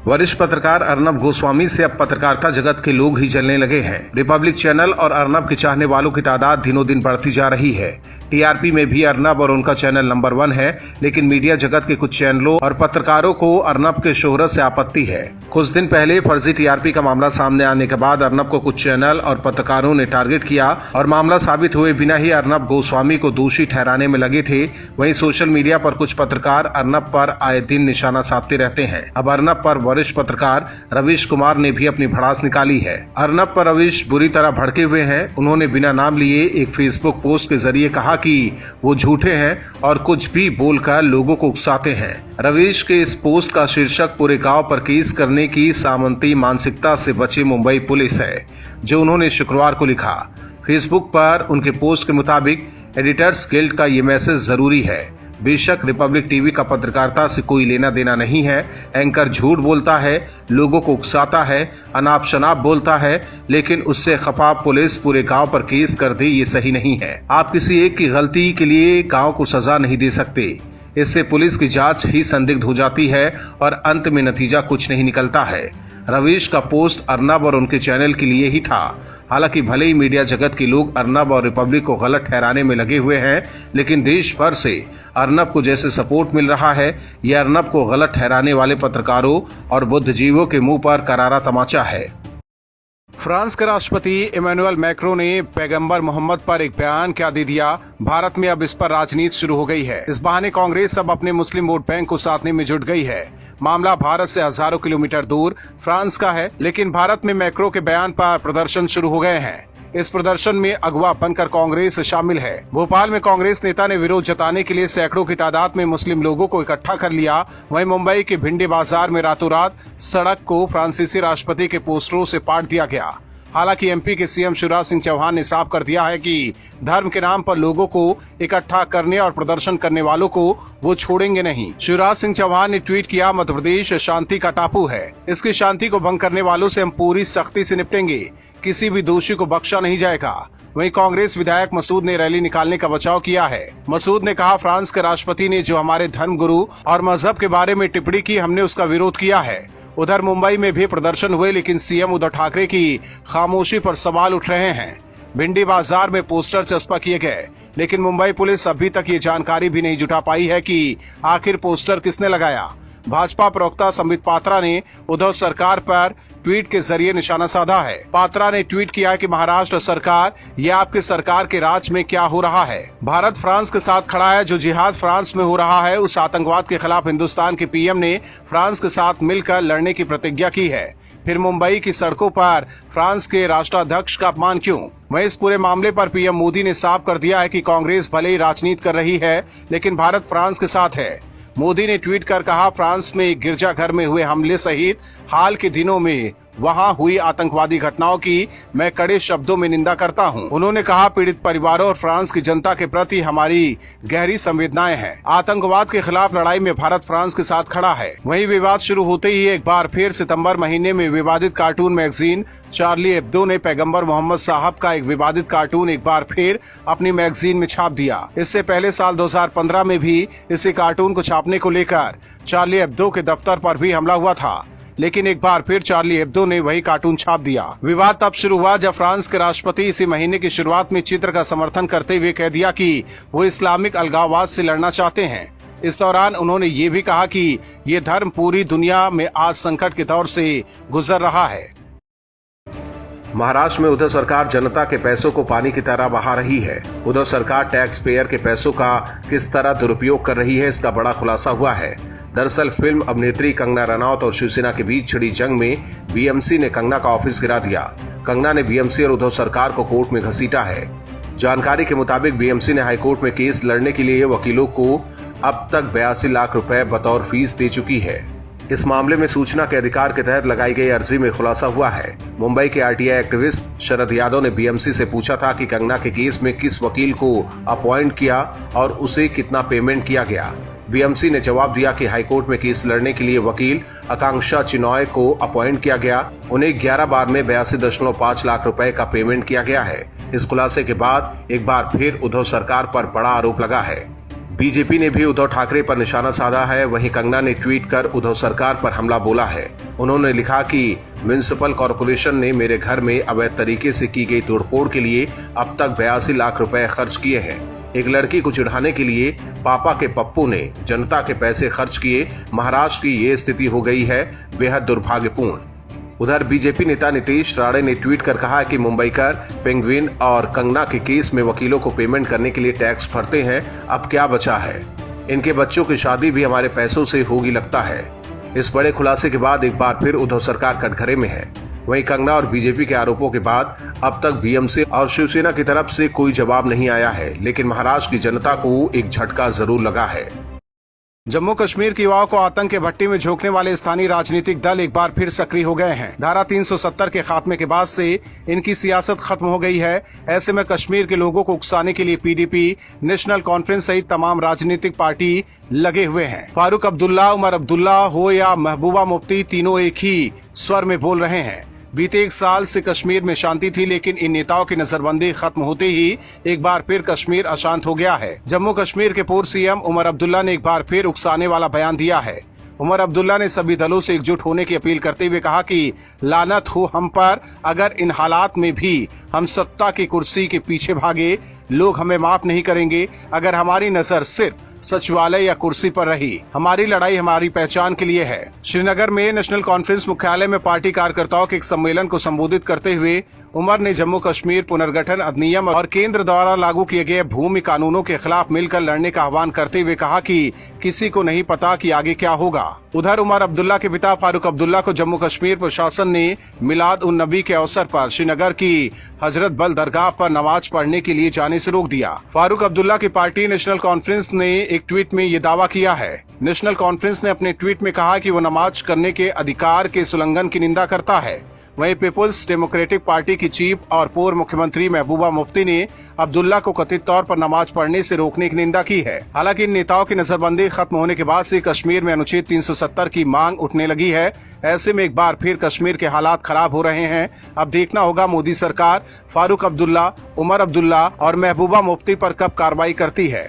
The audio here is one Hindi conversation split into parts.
वरिष्ठ पत्रकार अर्नब गोस्वामी से अब पत्रकारिता जगत के लोग ही जलने लगे हैं। रिपब्लिक चैनल और अर्नब के चाहने वालों की तादाद दिनों दिन बढ़ती जा रही है। टीआरपी में भी अर्नब और उनका चैनल नंबर 1 है, लेकिन मीडिया जगत के कुछ चैनलों और पत्रकारों को अर्नब के शोहरत से आपत्ति है। कुछ दिन पहले फर्जी टीआरपी का मामला सामने आने के बाद अर्नब को कुछ चैनल और पत्रकारों ने टारगेट किया और मामला साबित हुए बिना ही अर्नब गोस्वामी को दोषी ठहराने में लगे थे। वहीं सोशल मीडिया पर कुछ पत्रकार अर्नब पर आए दिन निशाना साधते रहते हैं। अब अर्नब पर वरिष्ठ पत्रकार रवीश कुमार ने भी अपनी भड़ास निकाली है। अर्नब पर रवीश बुरी तरह भड़के हुए हैं। उन्होंने बिना नाम लिए एक फेसबुक पोस्ट के जरिए कहा कि वो झूठे हैं और कुछ भी बोलकर लोगों को उकसाते हैं। रवीश के इस पोस्ट का शीर्षक पूरे गांव पर केस करने की सामंती मानसिकता से बचे मुंबई पुलिस है, जो उन्होंने शुक्रवार को लिखा। फेसबुक पर उनके पोस्ट के मुताबिक एडिटर्स गिल्ड का ये मैसेज जरूरी है। बेशक रिपब्लिक टीवी का पत्रकारिता से कोई लेना देना नहीं है। एंकर झूठ बोलता है, लोगों को उकसाता है, अनाप शनाप बोलता है, लेकिन उससे खफा पुलिस पूरे गांव पर केस कर दे, ये सही नहीं है। आप किसी एक की गलती के लिए गांव को सजा नहीं दे सकते। इससे पुलिस की जांच ही संदिग्ध हो जाती है और अंत में नतीजा कुछ नहीं निकलता है। रवीश का पोस्ट अर्नब और उनके चैनल के लिए ही था। हालांकि भले ही मीडिया जगत के लोग अर्नब और रिपब्लिक को गलत ठहराने में लगे हुए हैं, लेकिन देश भर से अर्नब को जैसे सपोर्ट मिल रहा है, यह अर्नब को गलत ठहराने वाले पत्रकारों और बुद्धिजीवियों के मुंह पर करारा तमाचा है। फ्रांस के राष्ट्रपति इमैनुअल मैक्रो ने पैगंबर मोहम्मद पर एक बयान क्या दे दिया। भारत में अब इस पर राजनीति शुरू हो गई है। इस बहाने कांग्रेस अब अपने मुस्लिम वोट बैंक को साधने में जुट गई है। मामला भारत से हजारों किलोमीटर दूर फ्रांस का है, लेकिन भारत में मैक्रो के बयान पर प्रदर्शन शुरू हो गए हैं। इस प्रदर्शन में अगवा बनकर कांग्रेस शामिल है। भोपाल में कांग्रेस नेता ने विरोध जताने के लिए सैकड़ों की तादाद में मुस्लिम लोगों को इकट्ठा कर लिया। वहीं मुंबई के भिंडी बाजार में रातों रात सड़क को फ्रांसीसी राष्ट्रपति के पोस्टरों से पाट दिया गया। हालांकि एमपी के सीएम शिवराज सिंह चौहान ने साफ कर दिया है कि धर्म के नाम पर लोगों को इकट्ठा करने और प्रदर्शन करने वालों को वो छोड़ेंगे नहीं। शिवराज सिंह चौहान ने ट्वीट किया, मध्य प्रदेश शांति का टापू है। इसकी शांति को भंग करने वालों से हम पूरी सख्ती से निपटेंगे। किसी भी दोषी को बख्शा नहीं जाएगा। वहीं कांग्रेस विधायक मसूद ने रैली निकालने का बचाव किया है। मसूद ने कहा, फ्रांस के राष्ट्रपति ने जो हमारे धर्म गुरु और मजहब के बारे में टिप्पणी की, हमने उसका विरोध किया है। उधर मुंबई में भी प्रदर्शन हुए, लेकिन सीएम उद्धव ठाकरे की खामोशी पर सवाल उठ रहे हैं। भिंडी बाजार में पोस्टर चस्पा किए गए, लेकिन मुंबई पुलिस अभी तक ये जानकारी भी नहीं जुटा पाई है कि आखिर पोस्टर किसने लगाया। भाजपा प्रवक्ता संबित पात्रा ने उद्धव सरकार पर ट्वीट के जरिए निशाना साधा है। पात्रा ने ट्वीट किया कि महाराष्ट्र सरकार, ये आपके सरकार के राज में क्या हो रहा है। भारत फ्रांस के साथ खड़ा है। जो जिहाद फ्रांस में हो रहा है, उस आतंकवाद के खिलाफ हिंदुस्तान के पीएम ने फ्रांस के साथ मिलकर लड़ने की प्रतिज्ञा की है। फिर मुंबई की सड़कों पर फ्रांस के राष्ट्राध्यक्ष का अपमान क्यों? वहीं इस पूरे मामले पर पीएम मोदी ने साफ कर दिया है कि कांग्रेस भले ही राजनीति कर रही है, लेकिन भारत फ्रांस के साथ है। मोदी ने ट्वीट कर कहा, फ्रांस में एक गिरजाघर में हुए हमले सहित हाल के दिनों में वहां हुई आतंकवादी घटनाओं की मैं कड़े शब्दों में निंदा करता हूं। उन्होंने कहा, पीड़ित परिवारों और फ्रांस की जनता के प्रति हमारी गहरी संवेदनाएं हैं। आतंकवाद के खिलाफ लड़ाई में भारत फ्रांस के साथ खड़ा है। वहीं विवाद शुरू होते ही एक बार फिर सितंबर महीने में विवादित कार्टून मैगजीन चार्ली एब्दो ने पैगंबर मोहम्मद साहब का एक विवादित कार्टून एक बार फिर अपनी मैगजीन में छाप दिया। इससे पहले साल 2015 में भी इसी कार्टून को छापने को लेकर चार्ली एब्दो के दफ्तर पर भी हमला हुआ था, लेकिन एक बार फिर चार्ली एब्दो ने वही कार्टून छाप दिया। विवाद तब शुरू हुआ जब फ्रांस के राष्ट्रपति इसी महीने की शुरुआत में चित्र का समर्थन करते हुए कह दिया कि वो इस्लामिक अलगाववाद से लड़ना चाहते हैं। इस दौरान उन्होंने ये भी कहा कि ये धर्म पूरी दुनिया में आज संकट के दौर से गुजर रहा है। महाराष्ट्र में उद्धव सरकार जनता के पैसों को पानी की तरह बहा रही है। उद्धव सरकार टैक्स पेयर के पैसों का किस तरह दुरुपयोग कर रही है, इसका बड़ा खुलासा हुआ है। दरअसल फिल्म अभिनेत्री कंगना रनौत और शिवसेना के बीच छिड़ी जंग में बीएमसी ने कंगना का ऑफिस गिरा दिया। कंगना ने बीएमसी और उद्धव सरकार को कोर्ट में घसीटा है। जानकारी के मुताबिक बीएमसी ने हाईकोर्ट में केस लड़ने के लिए वकीलों को अब तक 82 लाख रुपए बतौर फीस दे चुकी है। इस मामले में सूचना के अधिकार के तहत लगाई गई अर्जी में खुलासा हुआ है। मुंबई के आरटीआई एक्टिविस्ट शरद यादव ने बीएमसी से पूछा था कि कंगना के केस में किस वकील को अपॉइंट किया और उसे कितना पेमेंट किया गया। बीएमसी ने जवाब दिया कि हाईकोर्ट में केस लड़ने के लिए वकील आकांक्षा चिनॉय को अपॉइंट किया गया। उन्हें 11 बार में 82.5 लाख रुपए का पेमेंट किया गया है। इस खुलासे के बाद एक बार फिर उद्धव सरकार पर बड़ा आरोप लगा है। बीजेपी ने भी उद्धव ठाकरे पर निशाना साधा है। वहीं कंगना ने ट्वीट कर उद्धव सरकार पर हमला बोला है। उन्होंने लिखा कि म्युनिसिपल कॉर्पोरेशन ने मेरे घर में अवैध तरीके से की गई तोड़फोड़ के लिए अब तक 82 लाख रुपए खर्च किए हैं। एक लड़की को चिढ़ाने के लिए पापा के पप्पू ने जनता के पैसे खर्च किए। महाराष्ट्र की ये स्थिति हो गई है, बेहद दुर्भाग्यपूर्ण। उधर बीजेपी नेता नीतीश राणे ने ट्वीट कर कहा कि मुंबईकर पेंगुइन और कंगना के केस में वकीलों को पेमेंट करने के लिए टैक्स भरते हैं, अब क्या बचा है। इनके बच्चों की शादी भी हमारे पैसों से होगी लगता है। इस बड़े खुलासे के बाद एक बार फिर उद्धव सरकार कटघरे में है। वहीं कंगना और बीजेपी के आरोपों के बाद अब तक बीएमसी और शिवसेना की तरफ से कोई जवाब नहीं आया है, लेकिन महाराष्ट्र की जनता को एक झटका जरूर लगा है। जम्मू कश्मीर के युवाओं को आतंक के भट्टी में झोंकने वाले स्थानीय राजनीतिक दल एक बार फिर सक्रिय हो गए हैं। धारा 370 के खात्मे के बाद से इनकी सियासत खत्म हो गई है। ऐसे में कश्मीर के लोगों को उकसाने के लिए पीडीपी, नेशनल कॉन्फ्रेंस सहित तमाम राजनीतिक पार्टी लगे हुए हैं। फारूक अब्दुल्ला, उमर अब्दुल्ला हो या महबूबा मुफ्ती, तीनों एक ही स्वर में बोल रहे हैं। बीते एक साल से कश्मीर में शांति थी, लेकिन इन नेताओं की नजरबंदी खत्म होते ही एक बार फिर कश्मीर अशांत हो गया है। जम्मू कश्मीर के पूर्व सीएम उमर अब्दुल्ला ने एक बार फिर उकसाने वाला बयान दिया है। उमर अब्दुल्ला ने सभी दलों से एकजुट होने की अपील करते हुए कहा कि लानत हो हम पर, अगर इन हालात में भी हम सत्ता की कुर्सी के पीछे भागे, लोग हमें माफ नहीं करेंगे। अगर हमारी नजर सिर्फ सचिवालय या कुर्सी पर रही, हमारी लड़ाई हमारी पहचान के लिए है। श्रीनगर में नेशनल कॉन्फ्रेंस मुख्यालय में पार्टी कार्यकर्ताओं के एक सम्मेलन को संबोधित करते हुए उमर ने जम्मू कश्मीर पुनर्गठन अधिनियम और केंद्र द्वारा लागू किए गए भूमि कानूनों के खिलाफ मिलकर लड़ने का आह्वान करते हुए कहा कि किसी को नहीं पता कि आगे क्या होगा। उधर उमर अब्दुल्ला के पिता फारूक अब्दुल्ला को जम्मू कश्मीर प्रशासन ने मिलाद उन नबी के अवसर पर श्रीनगर की हजरत बल दरगाह पर नमाज पढ़ने के लिए जाने से रोक दिया। फारूक अब्दुल्ला की पार्टी नेशनल कॉन्फ्रेंस ने एक ट्वीट में ये दावा किया है। नेशनल कॉन्फ्रेंस ने अपने ट्वीट में कहा कि वो नमाज करने के अधिकार के उल्लंघन की निंदा करता है। वहीं पीपुल्स डेमोक्रेटिक पार्टी की चीफ और पूर्व मुख्यमंत्री महबूबा मुफ्ती ने अब्दुल्ला को कथित तौर पर नमाज पढ़ने से रोकने की निंदा की है। हालांकि इन नेताओं की नजरबंदी खत्म होने के बाद से कश्मीर में अनुच्छेद 370 की मांग उठने लगी है। ऐसे में एक बार फिर कश्मीर के हालात खराब हो रहे हैं। अब देखना होगा मोदी सरकार फारूक अब्दुल्ला, उमर अब्दुल्ला और महबूबा मुफ्ती पर कब कार्रवाई करती है।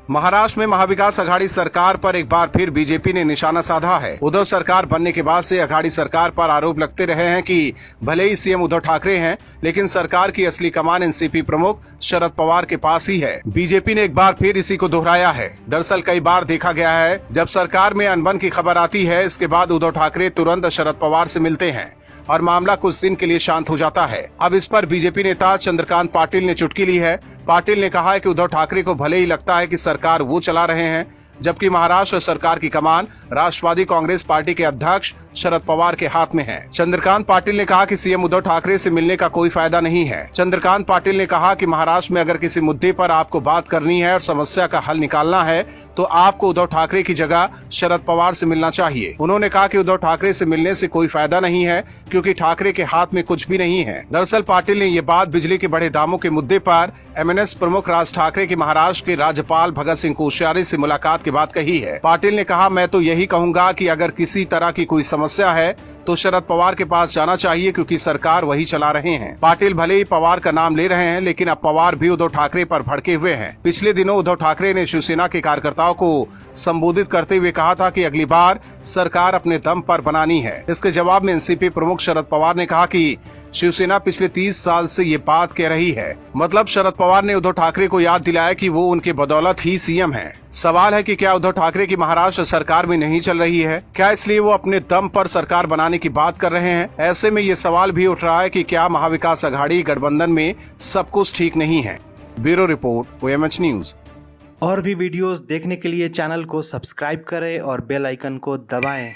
महाराष्ट्र में महाविकास अघाड़ी सरकार पर एक बार फिर बीजेपी ने निशाना साधा है। उद्धव सरकार बनने के बाद से अघाड़ी सरकार पर आरोप लगते रहे हैं कि भले ही सीएम उद्धव ठाकरे हैं, लेकिन सरकार की असली कमान एनसीपी प्रमुख शरद पवार के पास ही है। बीजेपी ने एक बार फिर इसी को दोहराया है। दरअसल कई बार देखा गया है, जब सरकार में अनबन की खबर आती है, इसके बाद उद्धव ठाकरे तुरंत शरद पवार से मिलते हैं और मामला कुछ दिन के लिए शांत हो जाता है। अब इस पर बीजेपी नेता चंद्रकांत पाटिल ने चुटकी ली है। पाटिल ने कहा है कि उद्धव ठाकरे को भले ही लगता है कि सरकार वो चला रहे हैं, जबकि महाराष्ट्र सरकार की कमान राष्ट्रवादी कांग्रेस पार्टी के अध्यक्ष शरद पवार के हाथ में है। चंद्रकांत पाटिल ने कहा कि सीएम उद्धव ठाकरे से मिलने का कोई फायदा नहीं है। चंद्रकांत पाटिल ने कहा कि महाराष्ट्र में अगर किसी मुद्दे पर आपको बात करनी है और समस्या का हल निकालना है, तो आपको उद्धव ठाकरे की जगह शरद पवार से मिलना चाहिए। उन्होंने कहा कि उद्धव ठाकरे से मिलने से कोई फायदा नहीं है, क्योंकि ठाकरे के हाथ में कुछ भी नहीं है। दरअसल पाटिल ने ये बात बिजली के बढ़े दामों के मुद्दे पर एमएनएस प्रमुख राज ठाकरे के महाराष्ट्र के राज्यपाल भगत सिंह कोश्यारी से मुलाकात के बाद कही है। पाटिल ने कहा, मैं तो यही कहूँगा कि अगर किसी तरह की कोई समस्या है तो शरद पवार के पास जाना चाहिए, क्योंकि सरकार वही चला रहे हैं। पाटिल भले ही पवार का नाम ले रहे हैं, लेकिन अब पवार भी उद्धव ठाकरे पर भड़के हुए हैं। पिछले दिनों उद्धव ठाकरे ने शिवसेना के कार्यकर्ताओं को संबोधित करते हुए कहा था कि अगली बार सरकार अपने दम पर बनानी है। इसके जवाब में एनसीपी प्रमुख शरद पवार ने कहा कि शिवसेना पिछले 30 साल से ये बात कह रही है। मतलब शरद पवार ने उद्धव ठाकरे को याद दिलाया कि वो उनके बदौलत ही सीएम हैं। सवाल है कि क्या उद्धव ठाकरे की महाराष्ट्र सरकार में नहीं चल रही है? क्या इसलिए वो अपने दम पर सरकार बनाने की बात कर रहे हैं? ऐसे में ये सवाल भी उठ रहा है कि क्या महाविकास अघाड़ी गठबंधन में सब कुछ ठीक नहीं है। Bureau report, OMH news. और भी वीडियोस देखने के लिए चैनल को सब्सक्राइब करें और बेल आइकन को दबाएं।